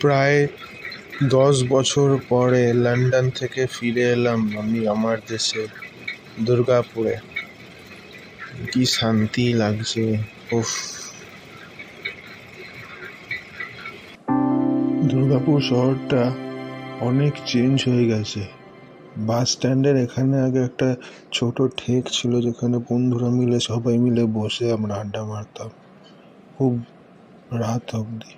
প্রায় 10 বছর পরে লন্ডন থেকে ফিরে এলাম আমি আমার দেশে দুর্গাপুরে। কি শান্তি লাগছে, উফ। দুর্গাপুর শহরটা অনেক চেঞ্জ হয়ে গেছে। বাস স্ট্যান্ডের এখানে আগে একটা ছোট ঠেক ছিল, যেখানে বন্ধুরা মিলে সবাই মিলে বসে আমরা আড্ডা মারতাম খুব রাত অবধি।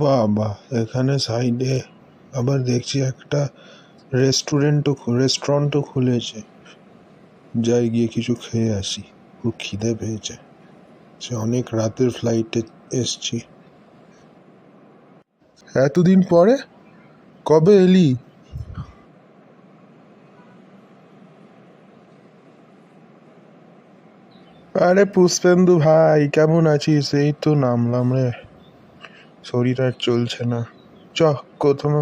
বাহ বাহ, এখানে সাইডে আবার দেখছি একটা রেস্টুরেন্টও খুলেছে। যাই গিয়ে কিছু খেয়ে আসি, খুব খিদে পেয়েছে। সে অনেক রাতের ফ্লাইটে এসছি। এতদিন পরে কবে এলি? আরে পুষ্পেন্দু ভাই, কেমন আছিস? এই তো নামলাম রে, শরীর আর চলছে না। চ, কোথাও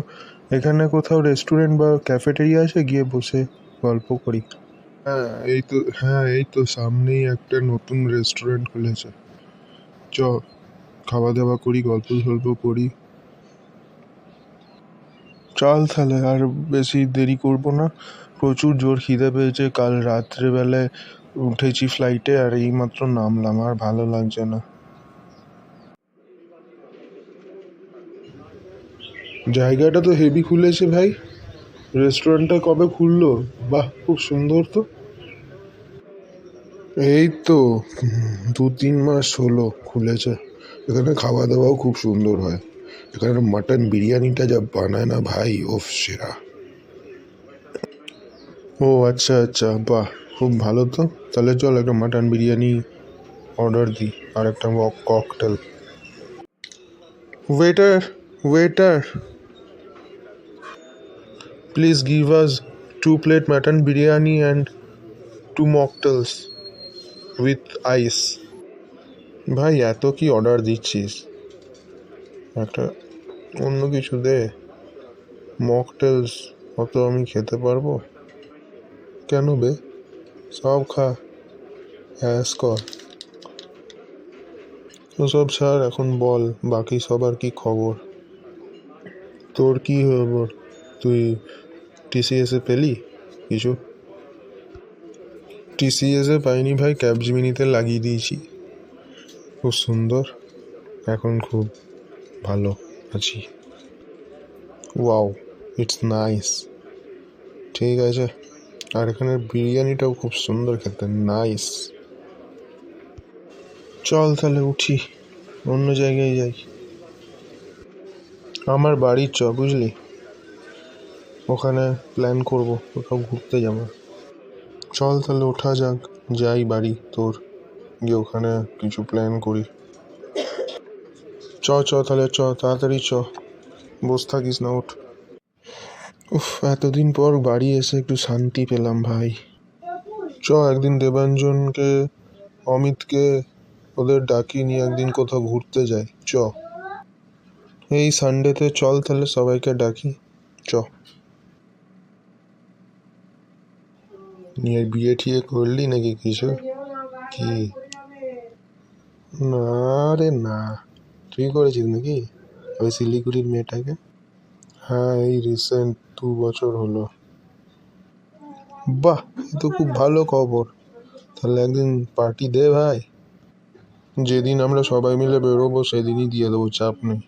এখানে কোথাও রেস্টুরেন্ট বা ক্যাফেটেরিয়া আছে, গিয়ে বসে গল্প করি। হ্যাঁ, এই তো সামনেই একটা নতুন রেস্টুরেন্ট খুলেছে। চ, খাওয়া দাওয়া করি, গল্প সল্প করি। চল তাহলে, আর বেশি দেরি করব না। প্রচুর জোর খিদে পেয়েছে, কাল রাত্রেবেলায় উঠেছি ফ্লাইটে আর এইমাত্র নামলাম, আর ভালো লাগছে না। জায়গাটা তো হেভি খুলেছে ভাই। রেস্টুরেন্টটা কবে খুললো? বাহ, খুব সুন্দর তো। এই তো 2-3 মাস হলো খুলেছে। এখানে খাওয়া দাওয়াও খুব সুন্দর হয়। এখানে মাটন বিরিয়ানিটা যা বানায় না ভাই, ওফ, সেরা। ও আচ্ছা আচ্ছা, বাহ, খুব ভালো তো। তাহলে চল একটা মাটন বিরিয়ানি অর্ডার দিই, আর একটা cocktail. Waiter, waiter, please give us 2 plate mutton biryani and 2 mocktails with ice. ভাই, এত কি অর্ডার দিচ্ছিস? একটা অন্য কিছু দে। মকটেলস অত আমি খেতে পারবো? কেন বে, সব খা, অ্যাস কর। ওসব ছাড়, এখন বল বাকি সবার কি খবর? তোর কি খবর? তুই টিসিএসে পেলি কিছু? টিসিএসে পাইনি ভাই, ক্যাপজেমিনিতে লাগিয়ে দিয়েছি। খুব সুন্দর, এখন খুব ভালো আছি। Wow, it's nice. ঠিক আছে, আর এখানের বিরিয়ানিটাও খুব সুন্দর খেতে, নাইস। চল তাহলে উঠি, অন্য জায়গায় যাই। আমার বাড়ির চ, বুঝলি, ওখানে প্ল্যান করব, কোথাও ঘুরতে যাবো। চল তাহলে ওঠা যাক, যাই বাড়ি তোর, গিয়ে ওখানে কিছু প্ল্যান করি। চ চ তাহলে, চ তাড়াতাড়ি চ, বস থাকিস না, ওঠ। উফ, এতদিন পর বাড়ি এসে একটু শান্তি পেলাম ভাই। চ একদিন দেবাঞ্জনকে, অমিতকে, ওদের ডাকি নিয়ে একদিন কোথাও ঘুরতে যাই, চ। এই সানডেতে চল তাহলে, সবাইকে ডাকি, চ। নিয়ে বিয়ে ঠিয়ে করলি নাকি কিছু? কি? না রে না, তুই করেছিস নাকি ওই শিলিগুড়ির মেয়েটাকে? হ্যাঁ, এই রিসেন্ট 2 বছর হলো। বাহ, এ তো খুব ভালো খবর। তাহলে একদিন পার্টি দে ভাই। যেদিন আমরা সবাই মিলে বেরোবো সেদিনই দিয়ে দেবো, চাপ নেই।